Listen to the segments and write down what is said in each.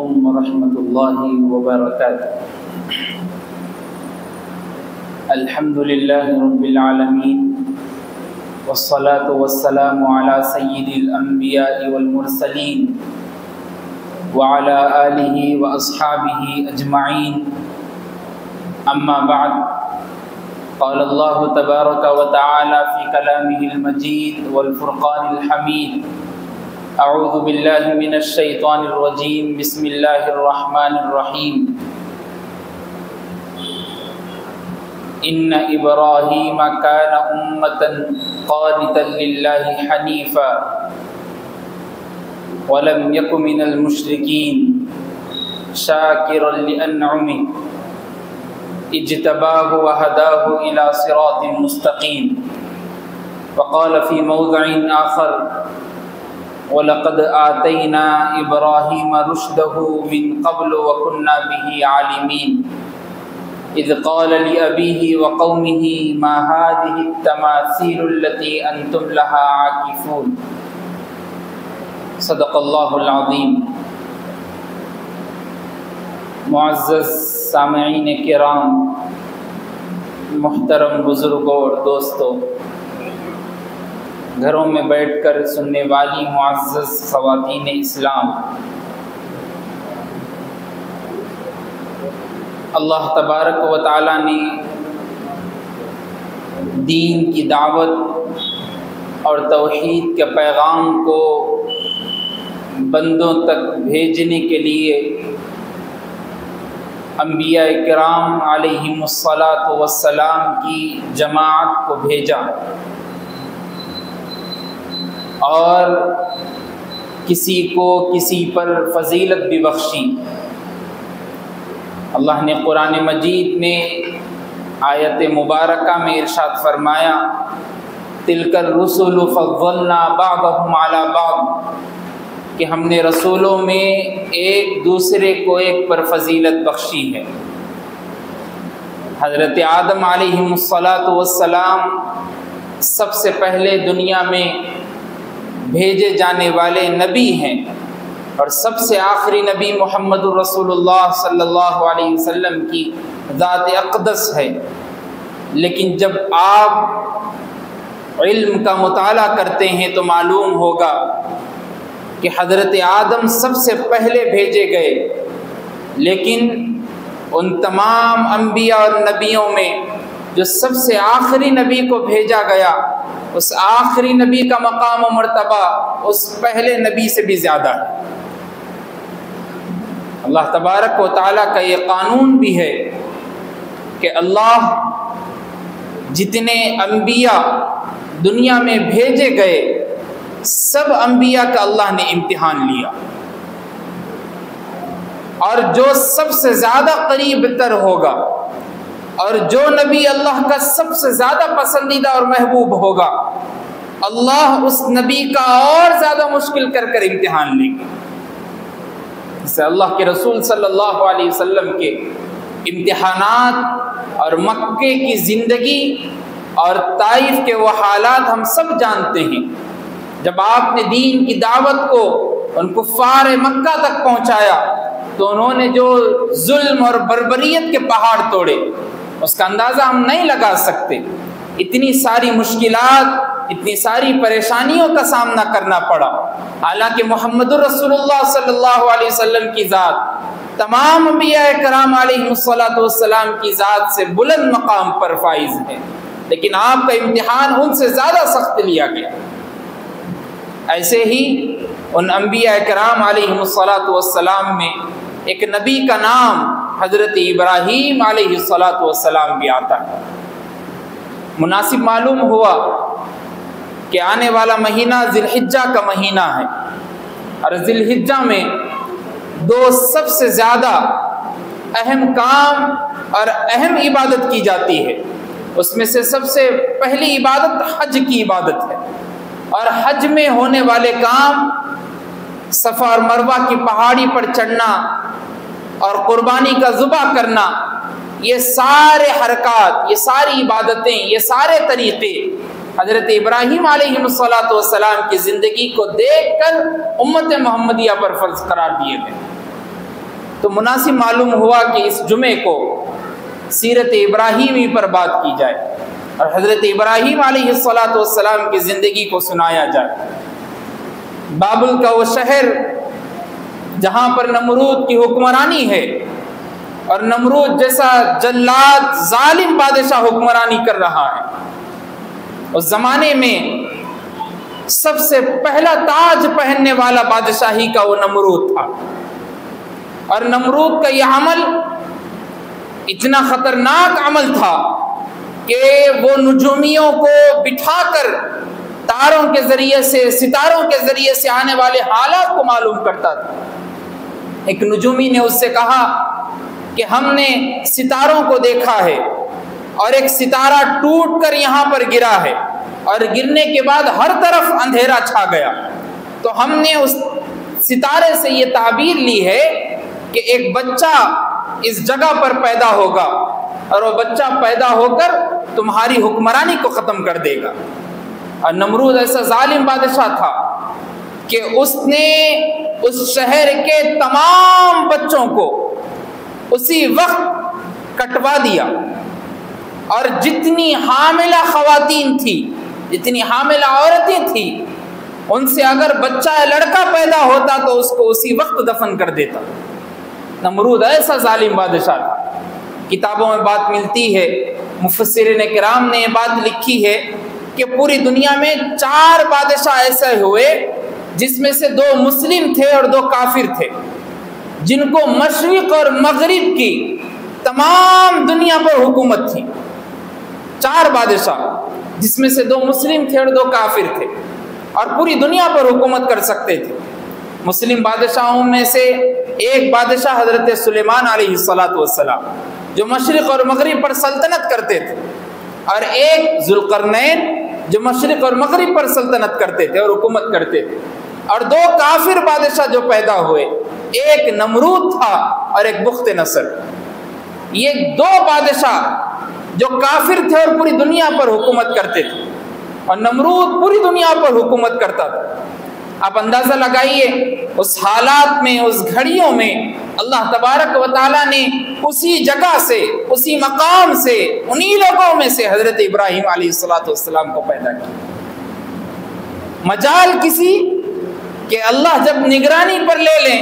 علیکم ورحمۃ اللہ وبرکاتہ۔ الحمد للہ رب العالمین والصلاة والسلام علی سید الانبیاء والمرسلین وعلی آلہ واصحابہ اجمعین، اما بعد، قال اللہ تبارک وتعالی فی کلامہ المجید والفرقان الحمید، اعوذ باللہ من الشیطان الرجیم، بسم اللہ الرحمن الرحیم۔ ان ابراہیم کان امۃ قانتا للہ حنیفا ولم یک من المشرکین شاکرا لانعمہ اجتباہ وہداہ الی صراط مستقیم۔ وقال فی موضع آخر وَلَقَدْ آتَيْنَا إِبْرَاهِيمَ رُشْدَهُ مِنْ قَبْلُ وَكُنَّا بِهِ عَالِمِينَ إِذْ قَالَ لِأَبِيهِ وَقَوْمِهِ مَا هَٰذِهِ التَّمَاثِيلُ الَّتِي أَنْتُمْ لَهَا عَاكِفُونَ۔ صدق اللہ العظیم۔ معزز سامعین کرام، محترم بزرگوں اور دوستوں، گھروں میں بیٹھ کر سننے والی معزز خواتین اسلام، اللہ تبارک و تعالی نے دین کی دعوت اور توحید کے پیغام کو بندوں تک بھیجنے کے لیے انبیاء کرام علیہم الصلاۃ والسلام کی جماعت کو بھیجا اور کسی کو کسی پر فضیلت بھی بخشی۔ اللہ نے قرآن مجید میں آیت مبارکہ میں ارشاد فرمایا، تلک الرسل فضلنا بعضهم علی بعض، کہ ہم نے رسولوں میں ایک دوسرے کو ایک پر فضیلت بخشی ہے۔ حضرت آدم علیہ الصلاۃ والسلام سب سے پہلے دنیا میں بھیجے جانے والے نبی ہیں، اور سب سے آخری نبی محمد رسول اللہ صلی اللہ علیہ وسلم کی ذات اقدس ہے۔ لیکن جب آپ علم کا مطالعہ کرتے ہیں تو معلوم ہوگا کہ حضرت آدم سب سے پہلے بھیجے گئے، لیکن ان تمام انبیاء اور نبیوں میں جو سب سے آخری نبی کو بھیجا گیا، اس آخری نبی کا مقام و مرتبہ اس پہلے نبی سے بھی زیادہ ہے۔ اللہ تبارک و تعالیٰ کا یہ قانون بھی ہے کہ اللہ جتنے انبیاء دنیا میں بھیجے گئے، سب انبیاء کا اللہ نے امتحان لیا، اور جو سب سے زیادہ قریب تر ہوگا اور جو نبی اللہ کا سب سے زیادہ پسندیدہ اور محبوب ہوگا، اللہ اس نبی کا اور زیادہ مشکل کر کر امتحان لیں گے۔ جسے اللہ کے رسول صلی اللہ علیہ وسلم کے امتحانات اور مکے کی زندگی اور طائف کے وہ حالات ہم سب جانتے ہیں۔ جب آپ نے دین کی دعوت کو ان کفار مکہ تک پہنچایا تو انہوں نے جو ظلم اور بربریت کے پہاڑ توڑے، اس کا اندازہ ہم نہیں لگا سکتے۔ اتنی ساری مشکلات، اتنی ساری پریشانیوں کا سامنا کرنا پڑا، حالانکہ محمد رسول اللہ صلی اللہ علیہ وسلم کی ذات تمام انبیاء کرام علیہ الصلاۃ والسلام کی ذات سے بلند مقام پر فائز ہے، لیکن آپ کا امتحان ان سے زیادہ سخت لیا گیا۔ ایسے ہی ان انبیاء کرام علیہ الصلاۃ والسلام میں ایک نبی کا نام حضرت ابراہیم علیہ الصلاۃ والسلام بھی آتا ہے۔ مناسب معلوم ہوا کہ آنے والا مہینہ ذی الحجہ کا مہینہ ہے، اور ذی الحجہ میں دو سب سے زیادہ اہم کام اور اہم عبادت کی جاتی ہے۔ اس میں سے سب سے پہلی عبادت حج کی عبادت ہے، اور حج میں ہونے والے کام صفا اور مروہ کی پہاڑی پر چڑھنا اور قربانی کا ذبح کرنا، یہ سارے حرکات، یہ ساری عبادتیں، یہ سارے طریقے حضرت ابراہیم علیہ السلام کی زندگی کو دیکھ کر امت محمدیہ پر فرض قرار دیے گئے۔ تو مناسب معلوم ہوا کہ اس جمعے کو سیرت ابراہیمی پر بات کی جائے اور حضرت ابراہیم علیہ السلام کی زندگی کو سنایا جائے۔ بابل کا وہ شہر جہاں پر نمرود کی حکمرانی ہے اور نمرود جیسا جلاد ظالم بادشاہ حکمرانی کر رہا ہے، اس زمانے میں سب سے پہلا تاج پہننے والا بادشاہی کا وہ نمرود تھا، اور نمرود کا یہ عمل اتنا خطرناک عمل تھا کہ وہ نجومیوں کو بٹھا کر تاروں کے ذریعے سے، ستاروں کے ذریعے سے آنے والے حالات کو معلوم کرتا تھا۔ ایک نجومی نے اس سے کہا کہ ہم نے ستاروں کو دیکھا ہے اور ایک ستارہ ٹوٹ کر یہاں پر گرا ہے اور گرنے کے بعد ہر طرف اندھیرا چھا گیا، تو ہم نے اس ستارے سے یہ تعبیر لی ہے کہ ایک بچہ اس جگہ پر پیدا ہوگا اور وہ بچہ پیدا ہو کر تمہاری حکمرانی کو ختم کر دے گا۔ اور نمرود ایسا ظالم بادشاہ تھا کہ اس نے اس شہر کے تمام بچوں کو اسی وقت کٹوا دیا، اور جتنی حاملہ خواتین تھی، جتنی حاملہ عورتیں تھیں، ان سے اگر بچہ لڑکا پیدا ہوتا تو اس کو اسی وقت دفن کر دیتا۔ نمرود ایسا ظالم بادشاہ تھا۔ کتابوں میں بات ملتی ہے، مفسرین کرام نے یہ بات لکھی ہے کہ پوری دنیا میں 4 بادشاہ ایسے ہوئے جس میں سے 2 مسلم تھے اور 2 کافر تھے، جن کو مشرق اور مغرب کی تمام دنیا پر حکومت تھی۔ 4 بادشاہ جس میں سے 2 مسلم تھے اور 2 کافر تھے، اور پوری دنیا پر حکومت کر سکتے تھے۔ مسلم بادشاہوں میں سے ایک بادشاہ حضرت سلیمان علیہ السلام جو مشرق اور مغرب پر سلطنت کرتے تھے، اور ایک ذوالقرنین جو مشرق اور مغرب پر سلطنت کرتے تھے اور حکومت کرتے تھے، اور 2 کافر بادشاہ جو پیدا ہوئے، ایک نمرود تھا اور ایک بخت نصر۔ یہ 2 بادشاہ جو کافر تھے اور پوری دنیا پر حکومت کرتے تھے، اور نمرود پوری دنیا پر حکومت کرتا تھا۔ آپ اندازہ لگائیے اس حالات میں، اس گھڑیوں میں اللہ تبارک و تعالیٰ نے اسی جگہ سے، اسی مقام سے، انہی لوگوں میں سے حضرت ابراہیم علیہ السلام کو پیدا کیا۔ مجال کسی کہ اللہ جب نگرانی پر لے لیں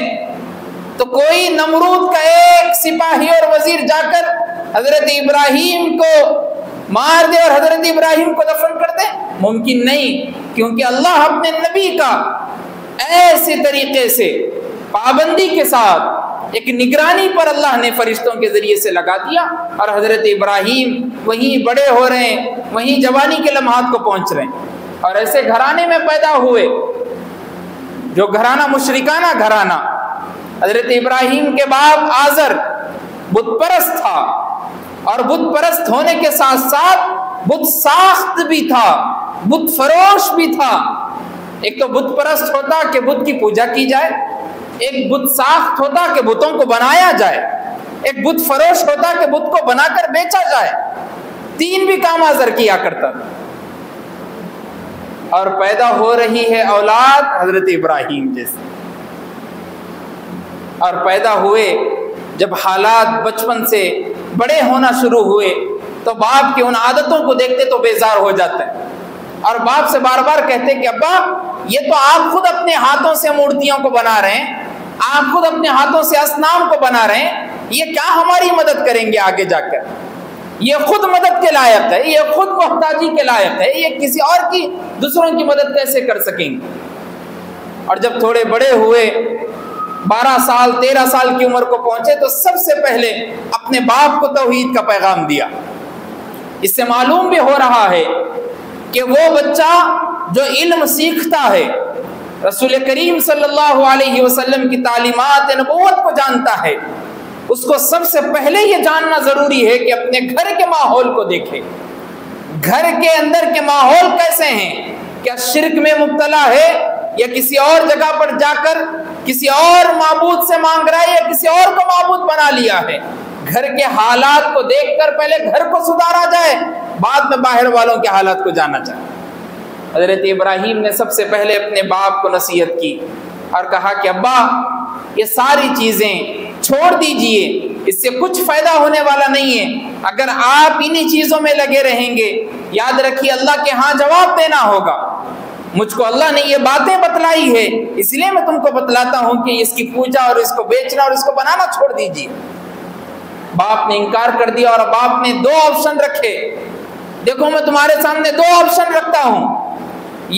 تو کوئی نمرود کا ایک سپاہی اور وزیر جا کر حضرت ابراہیم کو مار دے اور حضرت ابراہیم کو دفن کر دے؟ ممکن نہیں، کیونکہ اللہ اپنے نبی کا ایسے طریقے سے پابندی کے ساتھ ایک نگرانی پر اللہ نے فرشتوں کے ذریعے سے لگا دیا، اور حضرت ابراہیم وہیں بڑے ہو رہے ہیں، وہیں جوانی کے لمحات کو پہنچ رہے ہیں، اور ایسے گھرانے میں پیدا ہوئے جو گھرانہ مشرکانہ گھرانہ۔ حضرت ابراہیم کے باپ آزر بت پرست تھا، اور بت پرست ہونے کے ساتھ ساتھ بت ساخت بھی تھا، بت فروش بھی تھا۔ ایک تو بت پرست ہوتا کہ بت کی پوجا کی جائے، ایک بت ساخت ہوتا کہ بتوں کو بنایا جائے، ایک بت فروش ہوتا کہ بت کو بنا کر بیچا جائے۔ 3 بھی کام آزر کیا کرتا تھا، اور پیدا ہو رہی ہے اولاد حضرت ابراہیم جیسے، اور پیدا ہوئے جب حالات بچپن سے بڑے ہونا شروع ہوئے تو باپ کی ان عادتوں کو دیکھتے تو بیزار ہو جاتے ہیں، اور باپ سے بار بار کہتے کہ ابا یہ تو آپ خود اپنے ہاتھوں سے مورتیوں کو بنا رہے ہیں، آپ خود اپنے ہاتھوں سے اصنام کو بنا رہے ہیں، یہ کیا ہماری مدد کریں گے آگے جا کر؟ یہ خود مدد کے لائق ہے، یہ خود محتاجی کے لائق ہے، یہ کسی اور کی دوسروں کی مدد کیسے کر سکیں گے؟ اور جب تھوڑے بڑے ہوئے، 12 سال 13 سال کی عمر کو پہنچے، تو سب سے پہلے اپنے باپ کو توحید کا پیغام دیا۔ اس سے معلوم بھی ہو رہا ہے کہ وہ بچہ جو علم سیکھتا ہے، رسول کریم صلی اللہ علیہ وسلم کی تعلیمات نبوت کو جانتا ہے، اس کو سب سے پہلے یہ جاننا ضروری ہے کہ اپنے گھر کے ماحول کو دیکھے۔ گھر کے اندر کے ماحول کیسے ہیں؟ کیا شرک میں مبتلا ہے، یا کسی اور جگہ پر جا کر کسی اور معبود سے مانگ رہا ہے، یا کسی اور کو معبود بنا لیا ہے؟ گھر کے حالات کو دیکھ کر پہلے گھر کو سدھارا جائے، بعد میں باہر والوں کے حالات کو جانا چاہے۔ حضرت ابراہیم نے سب سے پہلے اپنے باپ کو نصیحت کی اور کہا کہ ابا، یہ ساری چیزیں چھوڑ دیجئے، اس سے کچھ فائدہ ہونے والا نہیں ہے۔ اگر آپ انہی چیزوں میں لگے رہیں گے، یاد رکھیے اللہ کے ہاں جواب دینا ہوگا۔ مجھ کو اللہ نے یہ باتیں بتلائی ہے، اس لیے میں تم کو بتلاتا ہوں کہ اس کی پوجا اور اس کو بیچنا اور اس کو بنانا چھوڑ دیجئے۔ باپ نے انکار کر دیا اور باپ نے دو آپشن رکھے، دیکھو میں تمہارے سامنے دو آپشن رکھتا ہوں،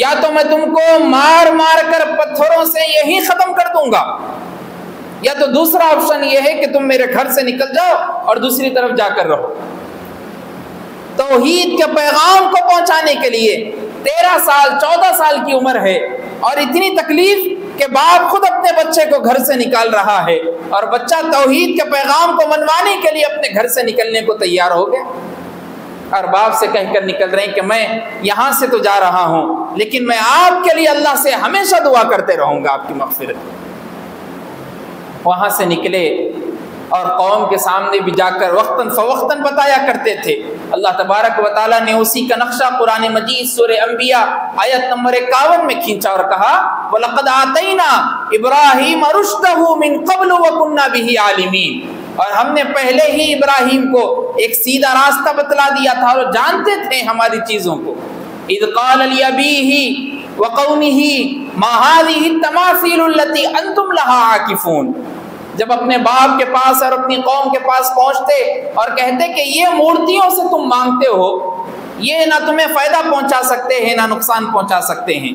یا تو میں تم کو مار مار کر پتھروں سے یہی ختم کر دوں گا، یا تو دوسرا آپشن یہ ہے کہ تم میرے گھر سے نکل جاؤ اور دوسری طرف جا کر رہو۔ توحید کے پیغام کو پہنچانے کے لیے 13 سال 14 سال کی عمر ہے اور اتنی تکلیف کہ باپ خود اپنے بچے کو گھر سے نکال رہا ہے، اور بچہ توحید کے پیغام کو منوانے کے لیے اپنے گھر سے نکلنے کو تیار ہو گیا، اور باپ سے کہہ کر نکل رہے ہیں کہ میں یہاں سے تو جا رہا ہوں لیکن میں آپ کے لیے اللہ سے ہمیشہ دعا کرتے رہوں گا آپ کی مغفرت۔ وہاں سے نکلے اور قوم کے سامنے بھی جا کر وقتاً فوقتاً بتایا کرتے تھے۔ اللہ تبارک و تعالیٰ نے اسی کا نقشہ قرآن مجید سورہ انبیاء آیت نمبر 51 میں کھینچا اور کہا وَلَقَدْ آتَيْنَا إِبْرَاهِيمَ رُشْدَهُ مِنْ قَبْلُ وَكُنَّا بِهِ عَالِمِينَ، اور ہم نے پہلے ہی ابراہیم کو ایک سیدھا راستہ بتلا دیا تھا اور جانتے تھے ہماری چیزوں کو۔ اِذْ قَالَ لِأَبِيهِ وَقَوْمِهِ مَا هَٰذِهِ التَّمَاثِيلُ الَّتِي أَنْتُمْ لَهَا عَاكِفُونَ، جب اپنے باپ کے پاس اور اپنی قوم کے پاس پہنچتے اور کہتے کہ یہ مورتیوں سے تم مانگتے ہو، یہ نہ تمہیں فائدہ پہنچا سکتے ہیں نہ نقصان پہنچا سکتے ہیں،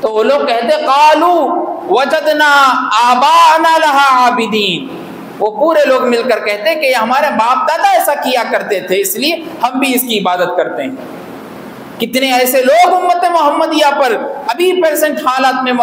تو وہ لوگ کہتے قالوا وجدنا آباءنا لها عابدین، وہ پورے لوگ مل کر کہتے کہ ہمارے باپ دادا ایسا کیا کرتے تھے اس لیے ہم بھی اس کی عبادت کرتے ہیں۔ کتنے ایسے لوگ امت محمدیہ پر ابھی پریزنٹ حالات میں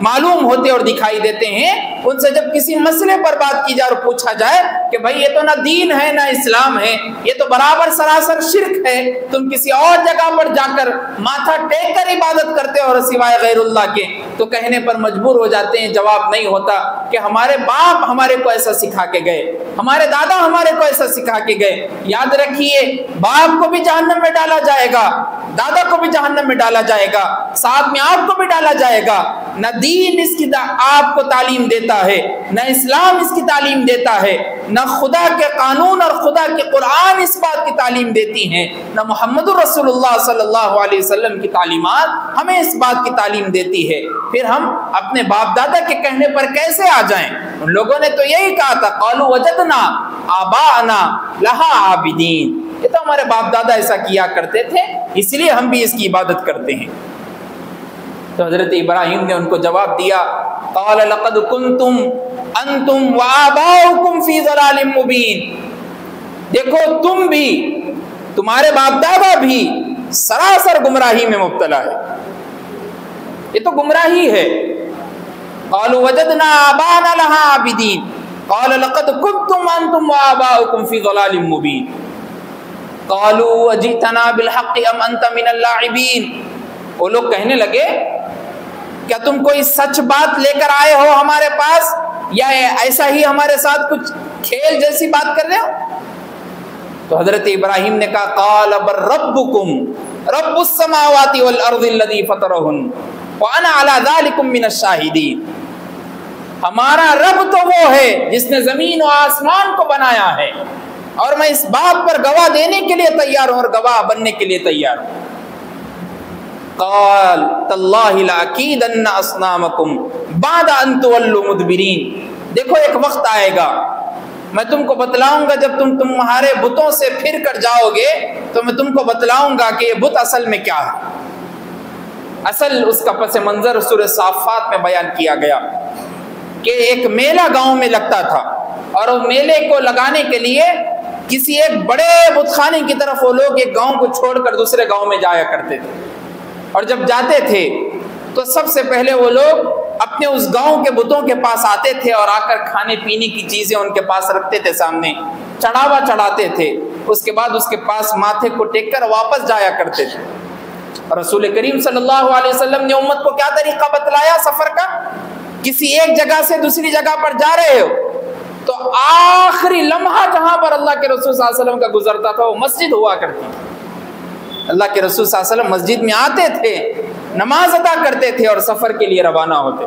معلوم ہوتے اور دکھائی دیتے ہیں، ان سے جب کسی مسئلے پر بات کی جائے اور پوچھا جائے کہ بھائی یہ تو نہ دین ہے نہ اسلام ہے، یہ تو برابر سراسر شرک ہے، تم کسی اور جگہ پر جا کر ماتھا ٹیک کر عبادت کرتے ہو اور سوائے غیر اللہ کے، تو کہنے پر مجبور ہو جاتے ہیں، جواب نہیں ہوتا کہ ہمارے باپ ہمارے کو ایسا سکھا کے گئے، ہمارے دادا ہمارے کو ایسا سکھا کے گئے۔ یاد رکھیے باپ کو بھی جہنم میں ڈالا جائے گا، دادا کو بھی جہنم میں ڈالا جائے گا، ساتھ میں آپ کو بھی ڈالا جائے گا۔ نہ دین اس کی آپ کو تعلیم دیتا ہے، نہ اسلام اس کی تعلیم دیتا ہے، نہ خدا کے قانون اور خدا کے قرآن اس بات کی تعلیم دیتی ہیں، نہ محمد رسول اللہ صلی اللہ علیہ وسلم کی تعلیمات ہمیں اس بات کی تعلیم دیتی ہے۔ پھر ہم اپنے باپ دادا کے کہنے پر کیسے آ جائیں؟ ان لوگوں نے تو یہی کہا تھا قالوا وجدنا آباءنا لها عابدین، یہ تو ہمارے باپ دادا ایسا کیا کرتے تھے اس لیے ہم بھی اس کی عبادت کرتے ہیں۔ تو حضرت ابراہیم نے ان کو جواب دیا قال لقد کنتم انتم وآباؤکم فی ضلال مبین، دیکھو تم بھی تمہارے باپ دادا بھی سراسر گمراہی میں مبتلا ہے، یہ تو گمراہی ہے۔ قالوا وجدنا آباءنا لها عابدین قال لقد کنتم انتم وآباؤکم فی ضلال مبین قالوا اجئتنا بالحق ام انت من اللاعبین، وہ لوگ کہنے لگے کیا تم کوئی سچ بات لے کر آئے ہو ہمارے پاس یا ایسا ہی ہمارے ساتھ کچھ کھیل جیسی بات کر رہے ہو؟ تو حضرت ابراہیم نے کہا قال بل ربکم رب السماوات والارض الذی فطرہن وانا علی ذلکم من الشاہدین، ہمارا رب تو وہ ہے جس نے زمین و آسمان کو بنایا ہے اور میں اس بات پر گواہ دینے کے لیے تیار ہوں اور گواہ بننے کے لیے تیار ہوں۔ قال تاللہ لاکیدن اصنامکم بعد ان تولوا مدبرین، دیکھو ایک وقت آئے گا میں تم کو بتلاؤں گا جب تمہارے بتوں سے پھر کر جاؤ گے تو میں تم کو بتلاؤں گا کہ یہ بت اصل میں کیا ہے۔ اصل اس کا پس منظر سورہ صافات میں بیان کیا گیا کہ ایک میلہ گاؤں میں لگتا تھا اور وہ میلے کو لگانے کے لیے کسی ایک بڑے بت خانے کی طرف وہ لوگ ایک گاؤں کو چھوڑ کر دوسرے گاؤں میں جایا کرتے تھے، اور جب جاتے تھے تو سب سے پہلے وہ لوگ اپنے اس گاؤں کے بتوں کے پاس آتے تھے اور آ کر کھانے پینے کی چیزیں ان کے پاس رکھتے تھے، سامنے چڑھاوا چڑھاتے تھے، اس کے بعد اس کے پاس ماتھے کو ٹیک کر واپس جایا کرتے تھے۔ رسول کریم صلی اللہ علیہ وسلم نے امت کو کیا طریقہ بتلایا سفر کا؟ کسی ایک جگہ سے دوسری جگہ پر جا رہے ہو تو آخری لمحہ جہاں پر اللہ کے رسول صلی اللہ علیہ وسلم کا گزرتا تھا وہ مسجد ہوا کرتی تھی۔ اللہ کے رسول صلی اللہ علیہ وسلم مسجد میں آتے تھے، نماز ادا کرتے تھے اور سفر کے لیے روانہ ہوتے۔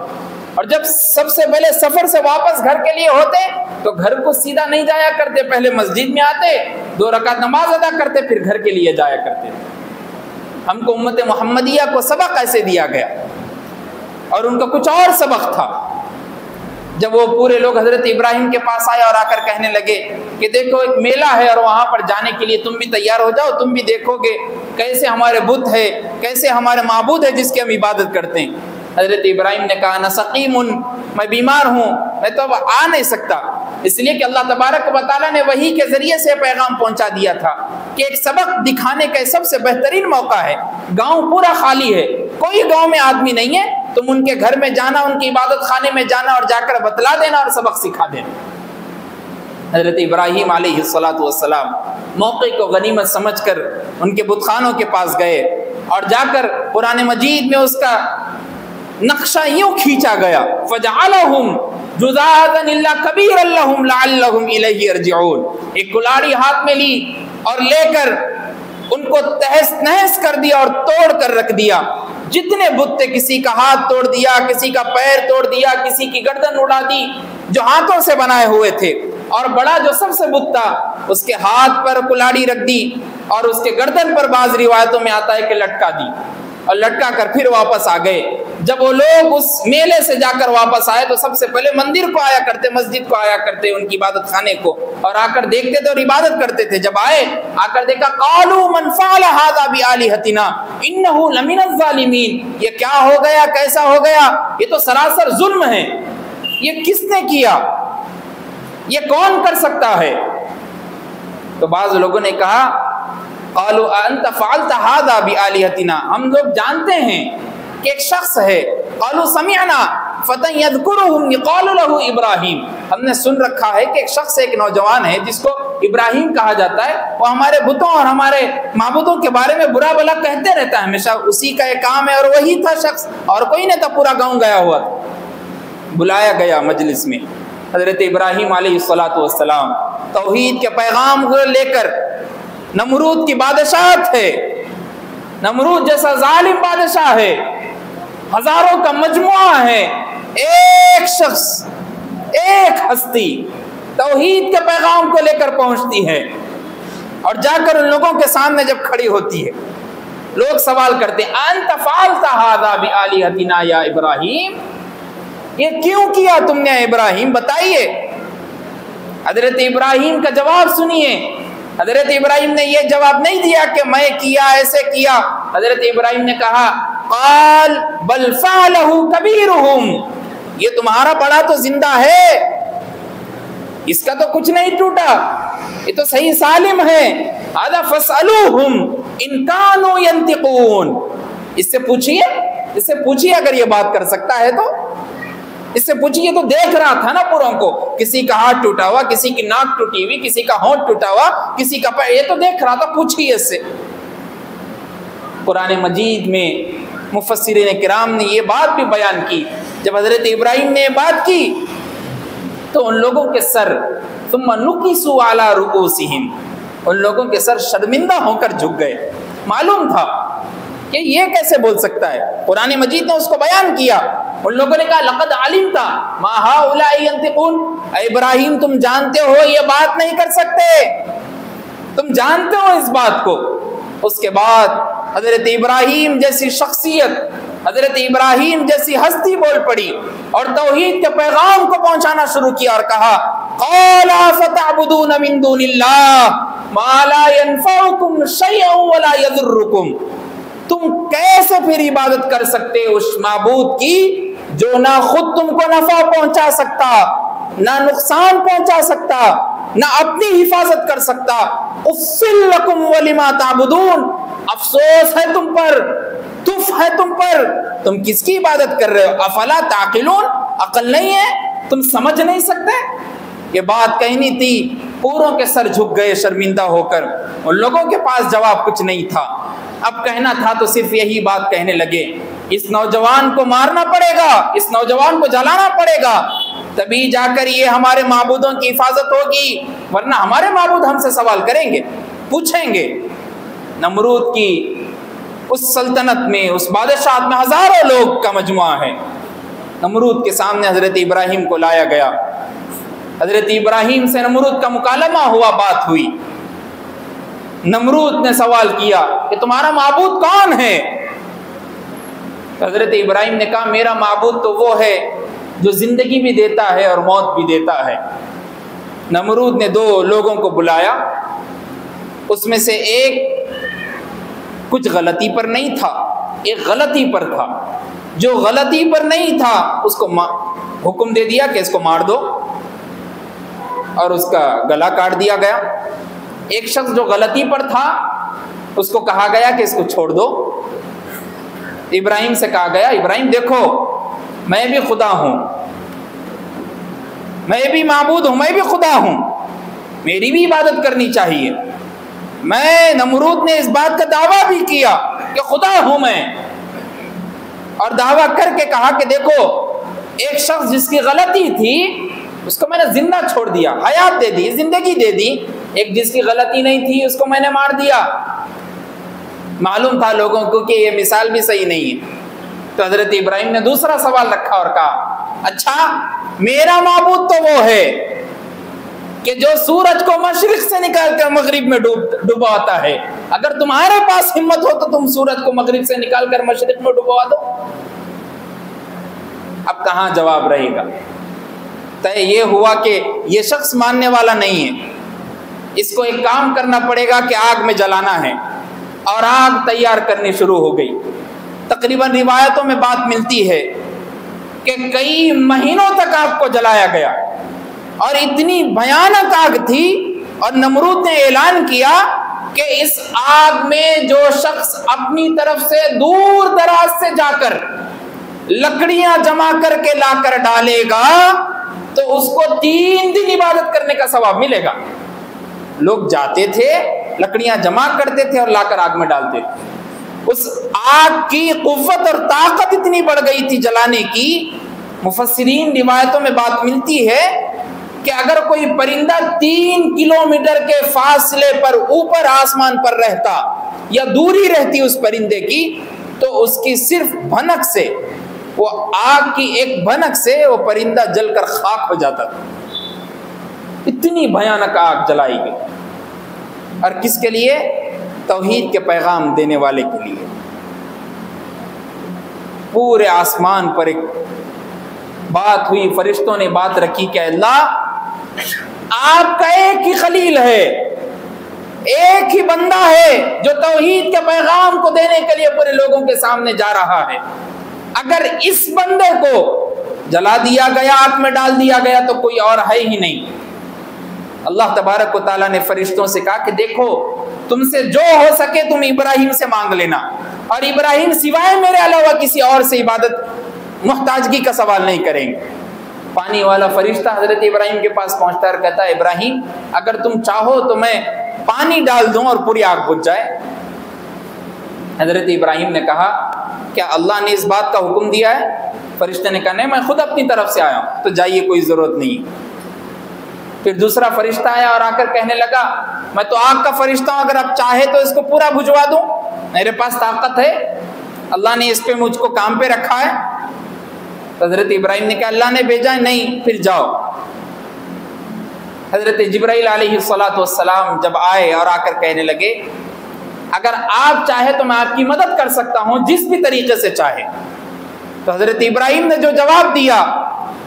اور جب سب سے پہلے سفر سے واپس گھر کے لیے ہوتے تو گھر کو سیدھا نہیں جایا کرتے، پہلے مسجد میں آتے، 2 رکعت نماز ادا کرتے، پھر گھر کے لیے جایا کرتے۔ ہم کو امت محمدیہ کو سبق ایسے دیا گیا، اور ان کا کچھ اور سبق تھا۔ جب وہ پورے لوگ حضرت ابراہیم کے پاس آئے اور آ کر کہنے لگے کہ دیکھو ایک میلہ ہے اور وہاں پر جانے کے لیے تم بھی تیار ہو جاؤ، تم بھی دیکھو گے کیسے ہمارے بت ہے، کیسے ہمارے معبود ہے جس کی ہم عبادت کرتے ہیں۔ حضرت ابراہیم نے کہا انا سقیم، میں بیمار ہوں، میں تو اب آ نہیں سکتا، اس لیے کہ اللہ تبارک و تعالیٰ نے وحی کے ذریعے سے پیغام پہنچا دیا تھا کہ ایک سبق دکھانے کا سب سے بہترین موقع ہے۔ گاؤں پورا خالی ہے، کوئی گاؤں میں آدمی نہیں ہے، تم ان کے گھر میں جانا، ان کی عبادت خانے میں جانا اور جا کر بتلا دینا اور سبق سکھا دینا۔ حضرت ابراہیم علیہ السلام موقع کو غنیمت سمجھ کر ان کے بت خانوں کے پاس گئے اور جا کر قرآن مجید میں اس کا نقشہ یوں کھینچا گیا فَجَعَلَهُمْ جُذَاذًا إِلَّا كَبِيرًا لَهُمْ لَعَلَّهُمْ إِلَيْهِ يَرْجِعُونَ۔ ایک کلاڑی ہاتھ میں لی اور لے کر ان کو تہس نہس کر دیا اور توڑ کر رکھ دیا۔ جتنے بت تھے، کسی کا ہاتھ توڑ دیا، کسی کا پیر توڑ دیا، کسی کی گردن اڑا دی جو ہاتھوں سے بنائے ہوئے تھے، اور بڑا جو سب سے بت تھا اس کے ہاتھ پر کلاڑی رکھ دی اور اس کے گردن پر بعض روایتوں میں آتا ہے کہ لٹکا دی، اور لٹکا کر پھر واپس آ گئے۔ جب وہ لوگ اس میلے سے جا کر واپس آئے تو سب سے پہلے مندر کو آیا کرتے، مسجد کو آیا کرتے، ان کی عبادت خانے کو، اور آ کر دیکھتے تھے اور عبادت کرتے تھے۔ جب آئے، آ کر دیکھا قالوا من فعل هذا بآلهتنا انه لمن الظالمین، یہ کیا ہو گیا، کیسا ہو گیا، یہ تو سراسر ظلم ہے، یہ کس نے کیا، یہ کون کر سکتا ہے؟ تو بعض لوگوں نے کہا قالوا انت فعلت هذا بآلهتنا، ہم لوگ جانتے ہیں کہ ایک شخص ہے، قالوا سمعنا فتى يذكرهم يقال له ابراہیم، ہم نے سن رکھا ہے کہ ایک شخص، ایک نوجوان ہے جس کو ابراہیم کہا جاتا ہے، وہ ہمارے بتوں اور ہمارے معبودوں کے بارے میں برا بھلا کہتے رہتا ہے ہمیشہ، اسی کا ایک کام ہے، اور وہی تھا شخص، اور کوئی نہیں تھا، پورا گاؤں گیا ہوا تھا۔ بلایا گیا مجلس میں، حضرت ابراہیم علیہ السلام توحید کے پیغام کو لے کر، نمرود کی بادشاہت ہے، نمرود جیسا ظالم بادشاہ ہے، ہزاروں کا مجموعہ ہے، ایک شخص، ایک ہستی توحید کے پیغام کو لے کر پہنچتی ہے، اور جا کر ان لوگوں کے سامنے جب کھڑی ہوتی ہے، لوگ سوال کرتے ہیں انت فعلت هذا بآلهتنا یا ابراہیم، یہ کیوں کیا تم نے ابراہیم، بتائیے۔ حضرت ابراہیم کا جواب سنیے۔ حضرت ابراہیم نے یہ جواب نہیں دیا کہ میں کیا، ایسے کیا۔ حضرت ابراہیم نے کہا قال بل فعلہ کبیرہم، یہ تمہارا بڑا تو زندہ ہے، اس کا تو کچھ نہیں ٹوٹا، یہ تو صحیح سالم ہے۔ هذا فاسألوہم ان کانوا ینطقون، اس سے پوچھیے اگر یہ بات کر سکتا ہے تو، اس سے پوچھیے، تو دیکھ رہا تھا نا پوروں کو، کسی کا ہاتھ ٹوٹا ہوا، کسی کی ناک ٹوٹی ہوئی، کسی کا ہونٹ ٹوٹا ہوا، کسی کا پیر، یہ تو دیکھ رہا تھا، پوچھیے اس سے۔ قرآن مجید میں مفسرین کرام نے یہ بات بھی بیان کی، جب حضرت ابراہیم نے یہ بات کی تو ان لوگوں کے سر ثم نکسوا علی رؤوسہم، ان لوگوں کے سر شرمندہ ہو کر جھک گئے۔ معلوم تھا کہ یہ کیسے بول سکتا ہے، قرآن مجید نے اس کو بیان کیا۔ ان لوگوں نے کہا لقد علمت ما هؤلاء ينطقون، اے ابراہیم تم جانتے ہو یہ بات نہیں کر سکتے، تم جانتے ہو اس بات کو۔ اس کے بعد حضرت ابراہیم جیسی شخصیت، حضرت ابراہیم جیسی ہستی بول پڑی اور توحید کے پیغام کو پہنچانا شروع کیا اور کہا قال فتعبدون من دون اللہ ما لا ينفعكم شيئا ولا يضركم، تم کیسے پھر عبادت کر سکتے اس معبود کی جو نہ خود تم کو نفع پہنچا سکتا، نہ نقصان پہنچا سکتا، نہ اپنی حفاظت کر سکتا۔ افل لکم ولما تعبدون، افسوس ہے تم پر، تف ہے تم پر، تم کس کی عبادت کر رہے ہو؟ افلا تعقلون، عقل نہیں ہے، تم سمجھ نہیں سکتے؟ یہ بات کہنی تھی، پوروں کے سر جھک گئے شرمندہ ہو کر، ان لوگوں کے پاس جواب کچھ نہیں تھا۔ اب کہنا تھا تو صرف یہی بات کہنے لگے، اس نوجوان کو مارنا پڑے گا، اس نوجوان کو جلانا پڑے گا، تبھی جا کر یہ ہمارے معبودوں کی حفاظت ہوگی، ورنہ ہمارے معبود ہم سے سوال کریں گے، پوچھیں گے۔ نمرود کی اس سلطنت میں، اس بادشاہت میں ہزاروں لوگ کا مجموعہ ہے، نمرود کے سامنے حضرت ابراہیم کو لایا گیا. حضرت ابراہیم سے نمرود کا مکالمہ ہوا، بات ہوئی. نمرود نے سوال کیا کہ تمہارا معبود کون ہے؟ حضرت ابراہیم نے کہا میرا معبود تو وہ ہے جو زندگی بھی دیتا ہے اور موت بھی دیتا ہے. نمرود نے 2 لوگوں کو بلایا، اس میں سے ایک کچھ غلطی پر نہیں تھا، ایک غلطی پر تھا. جو غلطی پر نہیں تھا اس کو حکم دے دیا کہ اس کو مار دو، اور اس کا گلا کاٹ دیا گیا. ایک شخص جو غلطی پر تھا اس کو کہا گیا کہ اس کو چھوڑ دو. ابراہیم سے کہا گیا ابراہیم دیکھو میں بھی خدا ہوں، میں بھی معبود ہوں، میں بھی خدا ہوں، میری بھی عبادت کرنی چاہیے. میں نمرود نے اس بات کا دعویٰ بھی کیا کہ خدا ہوں میں، اور دعویٰ کر کے کہا کہ دیکھو ایک شخص جس کی غلطی تھی اس کو میں نے زندہ چھوڑ دیا، حیات دے دی، زندگی دے دی. ایک جس کی غلطی نہیں تھی اس کو میں نے مار دیا. معلوم تھا لوگوں کو کہ یہ مثال بھی صحیح نہیں ہے. تو حضرت ابراہیم نے دوسرا سوال رکھا اور کہا اچھا میرا معبود تو وہ ہے کہ جو سورج کو مشرق سے نکال کر مغرب میں ڈباتا ہے. اگر تمہارے پاس ہمت ہو تو تم سورج کو مغرب سے نکال کر مشرق میں ڈبوا دو. اب کہاں جواب رہے گا؟ طے یہ ہوا کہ یہ شخص ماننے والا نہیں ہے، اس کو ایک کام کرنا پڑے گا کہ آگ میں جلانا ہے، اور آگ تیار کرنی شروع ہو گئی. تقریباً روایتوں میں بات ملتی ہے کہ کئی مہینوں تک آگ کو جلایا گیا، اور اتنی بھیانک آگ تھی، اور نمرود نے اعلان کیا کہ اس آگ میں جو شخص اپنی طرف سے دور دراز سے جا کر لکڑیاں جمع کر کے لا کر ڈالے گا تو اس کو 3 دن عبادت کرنے کا ثواب ملے گا. لوگ جاتے تھے، لکڑیاں جمع کرتے تھے اور لا کر آگ میں ڈالتے تھے. اس آگ کی قوت اور طاقت اتنی بڑھ گئی تھی جلانے کی. مفسرین روایتوں میں بات ملتی ہے کہ اگر کوئی پرندہ 3 کلومیٹر کے فاصلے پر اوپر آسمان پر رہتا یا دوری رہتی اس پرندے کی، تو اس کی صرف بھنک سے، وہ آگ کی ایک بھنک سے وہ پرندہ جل کر خاک ہو جاتا تھا. اتنی بھیانک آگ جلائی گئی. اور کس کے لیے؟ توحید کے پیغام دینے والے کے لیے. پورے آسمان پر ایک بات ہوئی، فرشتوں نے بات رکھی کہ اللہ آپ کا ایک ہی خلیل ہے، ایک ہی بندہ ہے جو توحید کے پیغام کو دینے کے لیے پورے لوگوں کے سامنے جا رہا ہے. اگر اس بندے کو جلا دیا گیا، آگ میں ڈال دیا گیا، تو کوئی اور ہے ہی نہیں. اللہ تبارک و تعالیٰ نے فرشتوں سے کہا کہ دیکھو تم سے جو ہو سکے تم ابراہیم سے مانگ لینا، اور ابراہیم سوائے میرے علاوہ کسی اور سے عبادت محتاجگی کا سوال نہیں کریں گے. پانی والا فرشتہ حضرت ابراہیم کے پاس پہنچتا ہے اور کہتا ہے ابراہیم اگر تم چاہو تو میں پانی ڈال دوں اور پوری آگ بجھ جائے. حضرت ابراہیم نے کہا کیا اللہ نے اس بات کا حکم دیا ہے؟ فرشتے نے کہا نہیں، میں خود اپنی طرف سے آیا ہوں. تو جائیے، کوئی ضرورت نہیں. پھر دوسرا فرشتہ آیا اور آ کر کہنے لگا میں تو آگ کا فرشتہ ہوں، اگر آپ چاہے تو اس کو پورا بھجوا دوں، میرے پاس طاقت ہے، اللہ نے اس پہ مجھ کو کام پہ رکھا ہے. حضرت ابراہیم نے کہا اللہ نے بھیجا ہے؟ نہیں. پھر جاؤ. حضرت جبرائیل علیہ السلام جب آئے اور آ کر کہنے لگے اگر آپ چاہے تو میں آپ کی مدد کر سکتا ہوں جس بھی طریقے سے چاہے. تو حضرت ابراہیم نے جو جواب دیا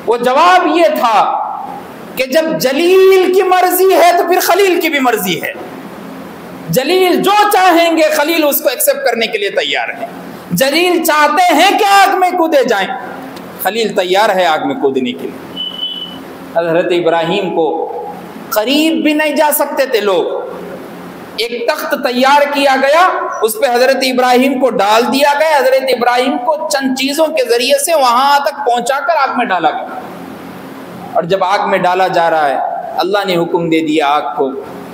وہ جواب یہ تھا کہ جب جلیل کی مرضی ہے تو پھر خلیل کی بھی مرضی ہے. جلیل جو چاہیں گے خلیل اس کو ایکسپٹ کرنے کے لیے تیار ہے. جلیل چاہتے ہیں کہ آگ میں کودے جائیں، خلیل تیار ہے آگ میں کودنے کے لیے. حضرت ابراہیم کو قریب بھی نہیں جا سکتے تھے لوگ. ایک تخت تیار کیا گیا، اس پہ حضرت ابراہیم کو ڈال دیا گیا. حضرت ابراہیم کو چند چیزوں کے ذریعے سے وہاں تک پہنچا کر آگ میں ڈالا گیا. اور جب آگ میں ڈالا جا رہا ہے اللہ نے حکم دے دیا آگ کو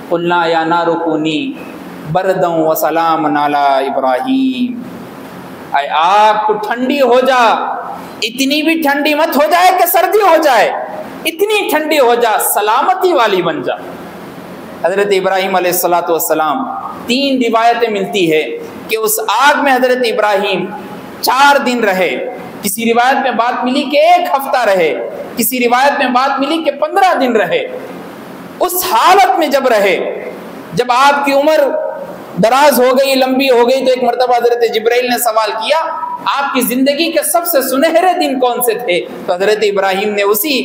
قلنا یا نار کونی بردا وسلاما علی ابراہیم، اے آگ تو ٹھنڈی ہو جا، اتنی بھی ٹھنڈی مت ہو جائے کہ سردی ہو جائے، اتنی ٹھنڈی ہو جا سلامتی والی بن جا. حضرت ابراہیم علیہ السلام 3 روایتیں ملتی ہے کہ اس آگ میں حضرت ابراہیم 4 دن رہے. کسی روایت میں بات ملی کہ 1 ہفتہ رہے، کسی روایت میں بات ملی کہ 15 دن رہے۔ اس حالت میں جب رہے، جب آپ کی عمر دراز ہو گئی، لمبی ہو گئی، تو ایک مرتبہ حضرت جبرائیل نے سوال کیا آپ کی زندگی کے سب سے سنہرے دن کون سے تھے؟ تو حضرت ابراہیم نے اسی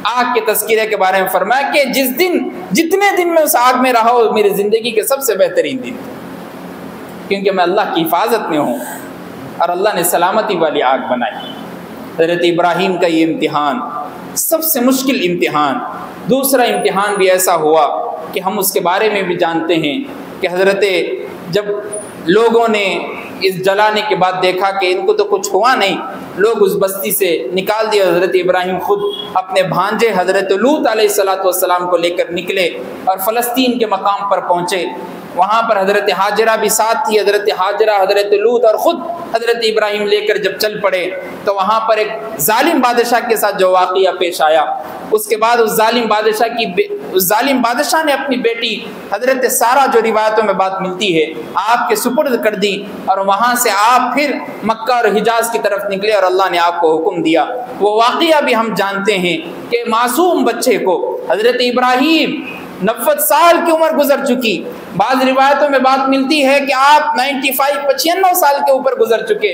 آگ کے تذکرے کے بارے میں فرمایا کہ جتنے دن میں اس آگ میں رہا ہو میری زندگی کے سب سے بہترین دن، کیونکہ میں اللہ کی حفاظت میں ہوں اور اللہ نے سلامتی والی آگ بنائی۔ حضرت ابراہیم کا یہ امتحان سب سے مشکل امتحان۔ دوسرا امتحان بھی ایسا ہوا کہ ہم اس کے بارے میں بھی جانتے ہیں کہ حضرت جب لوگوں نے اس جلانے کے بعد دیکھا کہ ان کو تو کچھ ہوا نہیں، لوگ اس بستی سے نکال دیا، حضرت ابراہیم خود اپنے بھانجے حضرت لوط علیہ السلام کو لے کر نکلے اور فلسطین کے مقام پر پہنچے۔ وہاں پر حضرت حاجرہ بھی ساتھ تھی، حضرت حاجرہ، حضرت لوط اور خود حضرت ابراہیم لے کر جب چل پڑے تو وہاں پر ایک ظالم بادشاہ کے ساتھ جو واقعہ پیش آیا، اس کے بعد اس ظالم بادشاہ نے اپنی بیٹی حضرت سارہ، جو روایتوں میں بات ملتی ہے، آپ کے سپرد کر دی، اور وہاں سے آپ پھر مکہ اور حجاز کی طرف نکلے اور اللہ نے آپ کو حکم دیا۔ وہ واقعہ بھی ہم جانتے ہیں کہ معصوم بچے کو حضرت ابراہیم 90 سال کی عمر گزر چکی، بعض روایتوں میں بات ملتی ہے کہ آپ 95 سال کے اوپر گزر چکے،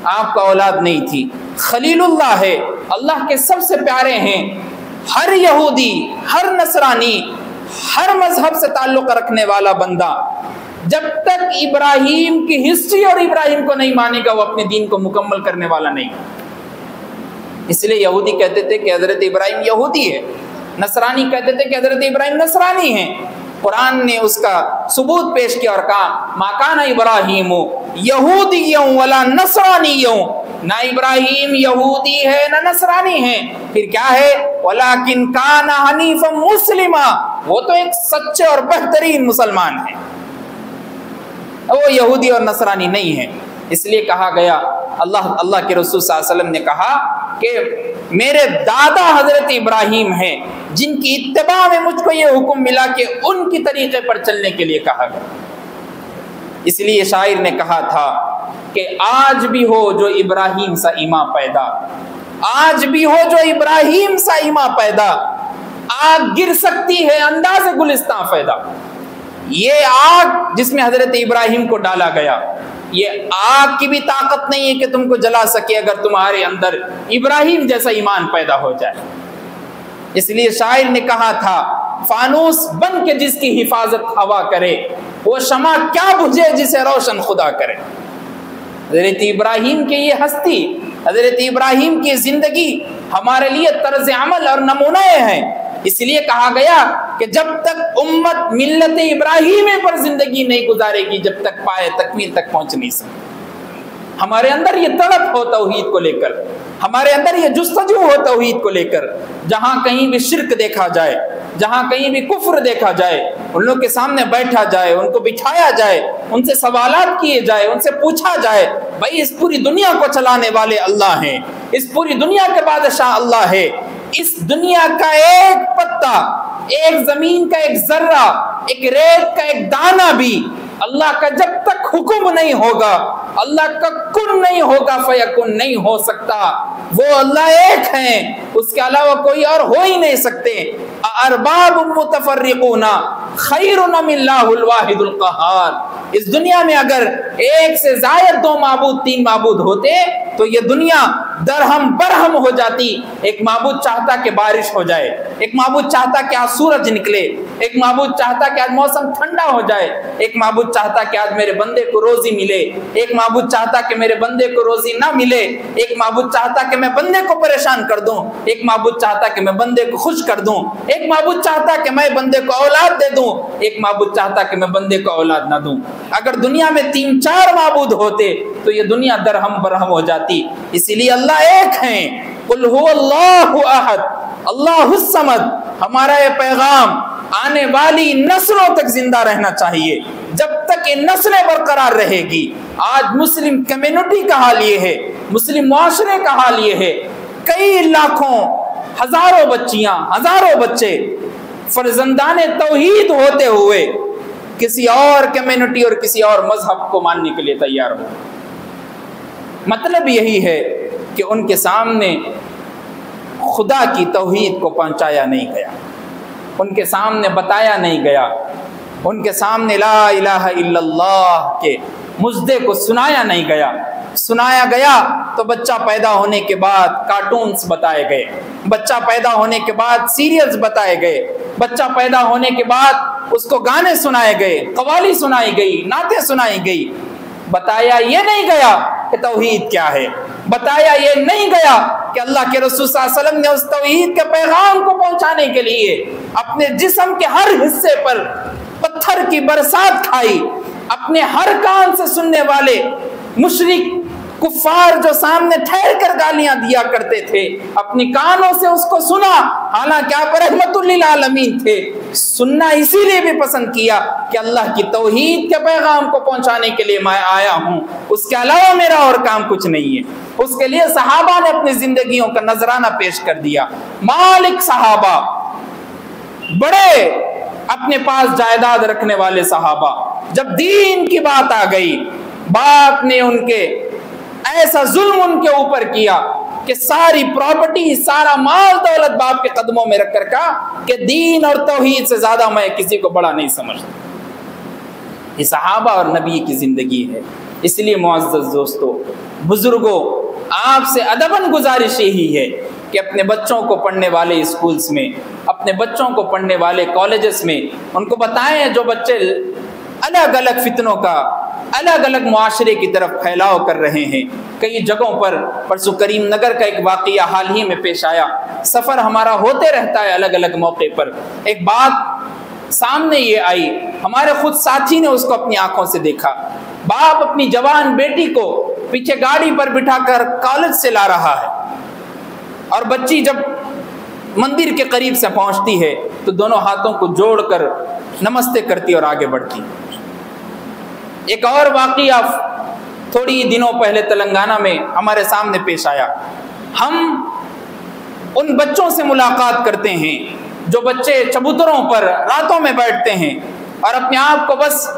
آپ کا اولاد نہیں تھی، خلیل اللہ ہے، اللہ کے سب سے پیارے ہیں۔ ہر یہودی، ہر نصرانی، ہر مذہب سے تعلق رکھنے والا بندہ جب تک ابراہیم کی ہسٹری اور ابراہیم کو نہیں مانے گا وہ اپنے دین کو مکمل کرنے والا نہیں۔ اس لیے یہودی کہتے تھے کہ حضرت ابراہیم یہودی ہے، نصرانی کہتے تھے کہ حضرت ابراہیم نصرانی ہیں۔ قرآن نے اس کا ثبوت پیش کیا اور کہا ما کان ابراہیم یہودیّا ولا نصرانیّا، نہ ابراہیم یہودی ہے نہ نصرانی ہے، پھر کیا ہے ولکن کان حنیفا مسلما، وہ تو ایک سچے اور بہترین مسلمان ہیں، وہ یہودی اور نصرانی نہیں ہے۔ اس لیے کہا گیا، اللہ کے رسول صلی اللہ علیہ وسلم نے کہا کہ میرے دادا حضرت ابراہیم ہیں جن کی اتباع میں مجھ کو یہ حکم ملا کہ ان کی طریقے پر چلنے کے لیے کہا گیا۔ اس لیے شاعر نے کہا تھا کہ آج بھی ہو جو ابراہیم سا ایماں پیدا، آج بھی ہو جو ابراہیم سا ایماں پیدا، آگ گر سکتی ہے انداز گلستاں پیدا۔ یہ آگ جس میں حضرت ابراہیم کو ڈالا گیا، یہ آگ کی بھی طاقت نہیں ہے کہ تم کو جلا سکے اگر تمہارے اندر ابراہیم جیسا ایمان پیدا ہو جائے۔ اس لیے شاعر نے کہا تھا فانوس بن کے جس کی حفاظت ہوا کرے، وہ شمع کیا بجھے جسے روشن خدا کرے۔ حضرت ابراہیم کی یہ ہستی، حضرت ابراہیم کی زندگی ہمارے لیے طرز عمل اور نمونہ ہیں۔ اس لیے کہا گیا کہ جب تک امت ملت ابراہیم پر زندگی نہیں گزارے گی جب تک پائے تکمیل تک پہنچ نہیں سکتی۔ ہمارے اندر یہ تڑپ ہو توحید کو لے کر، ہمارے اندر یہ جستجو ہو توحید کو لے کر، جہاں کہیں بھی شرک دیکھا جائے، جہاں کہیں بھی کفر دیکھا جائے، ان لوگ کے سامنے بیٹھا جائے، ان کو بٹھایا جائے، ان سے سوالات کیے جائے، ان سے پوچھا جائے بھائی اس پوری دنیا کو چلانے والے اللہ ہیں، اس پوری دنیا کے بادشاہ اللہ ہے، اس دنیا کا ایک پتا، ایک زمین کا ایک ذرہ، ایک ریت کا ایک دانہ بھی اللہ کا جب تک حکم نہیں ہوگا، اللہ کا کن نہیں ہوگا فیکن نہیں ہو سکتا۔ وہ اللہ ایک ہیں، اس کے علاوہ کوئی اور ہو ہی نہیں سکتے۔ ارباب متفرقون خیر ام اللہ الواحد القہار۔ اس دنیا میں اگر ایک سے زائد 2 معبود 3 معبود ہوتے تو یہ دنیا درہم برہم ہو جاتی۔ ایک معبود چاہتا کہ بارش ہو جائے، ایک معبود چاہتا کہ آج سورج نکلے، ایک معبود چاہتا کہ آج موسم ٹھنڈا ہو جائے، ایک معبود چاہتا کہ آج میرے بندے کو روزی ملے، ایک معبود چاہتا کہ میرے بندے کو روزی نہ ملے، ایک معبود چاہتا کہ میں بندے کو پریشان کر دوں، ایک معبود چاہتا کہ میں بندے کو خوش کر دوں، ایک معبود چاہتا کہ میں بندے کو اولاد دے دوں، ایک معبود چاہتا کہ میں بندے کو اولاد نہ دوں۔ اگر دنیا میں 3-4 معبود ہوتے تو یہ دنیا درہم برہم ہو جاتی۔ اسی لیے اللہ ایک ہیں۔ قل هو اللہ احد اللہ الصمد۔ ہمارا یہ پیغام آنے والی نسلوں تک زندہ رہنا چاہیے، جب تک یہ نسلیں برقرار رہے گی۔ آج مسلم کمیونٹی کا حال یہ ہے، مسلم معاشرے کا حال یہ ہے، کئی لاکھوں ہزاروں بچیاں ہزاروں بچے فرزندان توحید ہوتے ہوئے کسی اور کمیونٹی اور کسی اور مذہب کو ماننے کے لیے تیار ہو۔ مطلب یہی ہے کہ ان کے سامنے خدا کی توحید کو پہنچایا نہیں گیا، ان کے سامنے بتایا نہیں گیا، ان کے سامنے لا الہ الا اللہ کے مژدے کو سنایا نہیں گیا۔ سنایا گیا تو بچہ پیدا ہونے کے بعد کارٹونز بتائے گئے، بچہ پیدا ہونے کے بعد سیریلز بتائے گئے، بچہ پیدا ہونے کے بعد اس کو گانے سنائے گئے، قوالی سنائی گئی، نعتیں سنائی گئی۔ بتایا یہ نہیں گیا کہ توحید کیا ہے، بتایا یہ نہیں گیا کہ اللہ کے رسول صلی اللہ علیہ وسلم نے اس توحید کے پیغام کو پہنچانے کے لیے اپنے جسم کے ہر حصے پر پتھر کی برسات کھائی، اپنے ہر کان سے سننے والے مشرک کفار جو سامنے ٹھہر کر گالیاں دیا کرتے تھے اپنی کانوں سے اس کو سنا، حالانکہ آپ رحمت للعالمین تھے، سننا اسی لیے بھی پسند کیا کہ اللہ کی توحید کے پیغام کو پہنچانے کے لیے میں آیا ہوں، اس کے علاوہ میرا اور کام کچھ نہیں ہے۔ اس کے لیے صحابہ نے اپنی زندگیوں کا نذرانہ پیش کر دیا۔ مالک صحابہ، بڑے اپنے پاس جائیداد رکھنے والے صحابہ، جب دین کی بات آ گئی باپ نے ان کے ایسا ظلم ان کے اوپر کیا کہ ساری پراپرٹی، سارا مال دولت باپ کے قدموں میں رکھ کر کہا کہ دین اور توحید سے زیادہ میں کسی کو بڑا نہیں سمجھتا۔ یہ صحابہ اور نبی کی زندگی ہے۔ اس لیے معزز دوستو، بزرگوں، آپ سے ادباً گزارش یہی ہے کہ اپنے بچوں کو پڑھنے والے اسکولز میں، اپنے بچوں کو پڑھنے والے کالجز میں ان کو بتائیں جو بچے الگ الگ فتنوں کا، الگ الگ معاشرے کی طرف پھیلاؤ کر رہے ہیں۔ کئی جگہوں پر پرسوں کریم نگر کا ایک واقعہ حال ہی میں پیش آیا، سفر ہمارا ہوتے رہتا ہے الگ الگ موقع پر۔ ایک بات سامنے یہ آئی، ہمارے خود ساتھی نے اس کو اپنی آنکھوں سے دیکھا، باپ اپنی جوان بیٹی کو پیچھے گاڑی پر بٹھا کر کالج سے لا رہا ہے، اور بچی جب مندر کے قریب سے پہنچتی ہے تو دونوں ہاتھوں کو جوڑ کر نمستے کرتی اور آگے بڑھتی۔ ایک اور واقعہ تھوڑی دنوں پہلے تلنگانہ میں ہمارے سامنے پیش آیا۔ ہم ان بچوں سے ملاقات کرتے ہیں جو بچے چبوتروں پر راتوں میں بیٹھتے ہیں اور اپنے آپ کو بس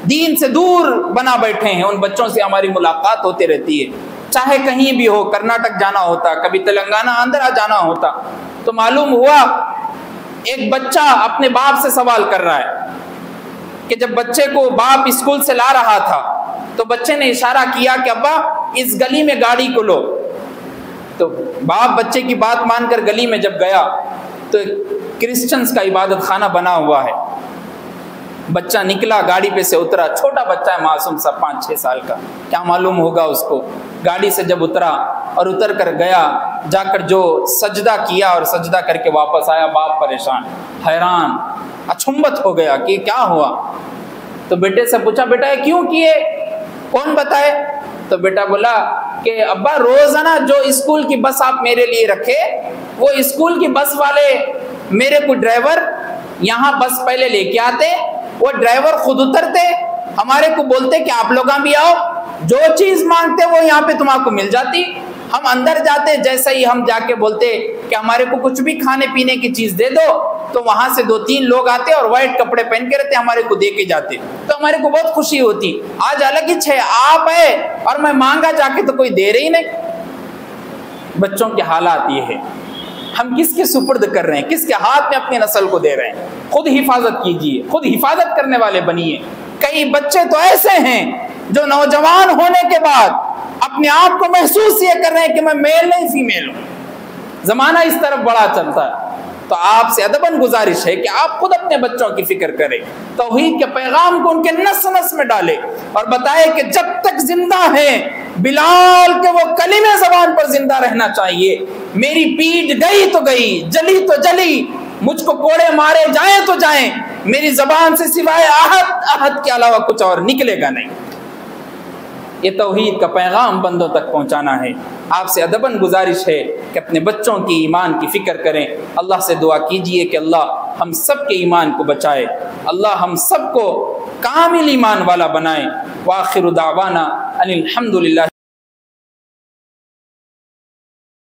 دین سے دور بنا بیٹھے ہیں، ان بچوں سے ہماری ملاقات ہوتی رہتی ہے، چاہے کہیں بھی ہو، کرناٹک جانا ہوتا، کبھی تلنگانہ آندھرا جانا ہوتا، تو معلوم ہوا ایک بچہ اپنے باپ سے سوال کر رہا ہے کہ جب بچے کو باپ اسکول سے لا رہا تھا تو بچے نے اشارہ کیا کہ ابا اس گلی میں گاڑی کو لو، تو باپ بچے کی بات مان کر گلی میں جب گیا تو کرسچنز کا عبادت خانہ بنا ہوا ہے۔ بچہ نکلا، گاڑی پہ سے اترا، چھوٹا بچہ ہے معصوم سا 5-6 سال کا، کیا معلوم ہوگا اس کو۔ گاڑی سے جب اترا اور اتر کر گیا، جا کر جو سجدہ کیا اور سجدہ کر کے واپس آیا، باپ پریشان، حیران، اچنبھت ہو گیا کہ کیا ہوا۔ تو بیٹے سے پوچھا بیٹا یہ کیوں کیے، کون بتائے؟ تو بیٹا بولا کہ ابا روزانہ جو اسکول کی بس آپ میرے لیے رکھے، وہ اسکول کی بس والے میرے کو ڈرائیور یہاں بس پہلے لے کے آتے، وہ ڈرائیور خود اترتے، ہمارے کو بولتے کہ آپ لوگاں بھی آؤ، جو چیز مانگتے وہ یہاں پہ تمہارے کو مل جاتی۔ ہم اندر جاتے، جیسا ہی ہم جا کے بولتے کہ ہمارے کو کچھ بھی کھانے پینے کی چیز دے دو، تو وہاں سے 2-3 لوگ آتے اور وائٹ کپڑے پہن کے رہتے، ہمارے کو دے کے جاتے، تو ہمارے کو بہت خوشی ہوتی۔ آج الگ ہی ہے، آپ ہے اور میں مانگا جا کے تو کوئی دے رہی نہیں۔ بچوں کے حالات یہ ہے، ہم کس کے سپرد کر رہے ہیں، کس کے ہاتھ میں اپنی نسل کو دے رہے ہیں؟ خود حفاظت کیجئے، خود حفاظت کرنے والے بنیے۔ کئی بچے تو ایسے ہیں جو نوجوان ہونے کے بعد اپنے آپ کو محسوس یہ کر رہے ہیں کہ میں میل نہیں فیمیل ہوں۔ زمانہ اس طرف بڑا چلتا ہے، تو آپ سے ادباً گزارش ہے کہ آپ خود اپنے بچوں کی فکر کریں، توحید کے پیغام کو ان کے نس نس میں ڈالیں اور بتائیں کہ جب تک زندہ ہیں بلال کے وہ کلمے زبان پر زندہ رہنا چاہیے۔ میری پیٹھ گئی تو گئی، جلی تو جلی، مجھ کو کوڑے مارے جائیں تو جائیں، میری زبان سے سوائے احد کے علاوہ کچھ اور نکلے گا نہیں۔ یہ توحید کا پیغام بندوں تک پہنچانا ہے۔ آپ سے ادباً گزارش ہے کہ اپنے بچوں کی ایمان کی فکر کریں، اللہ سے دعا کیجئے کہ اللہ ہم سب کے ایمان کو بچائے، اللہ ہم سب کو کامل ایمان والا بنائے۔ وآخر دعوانا ان الحمد للہ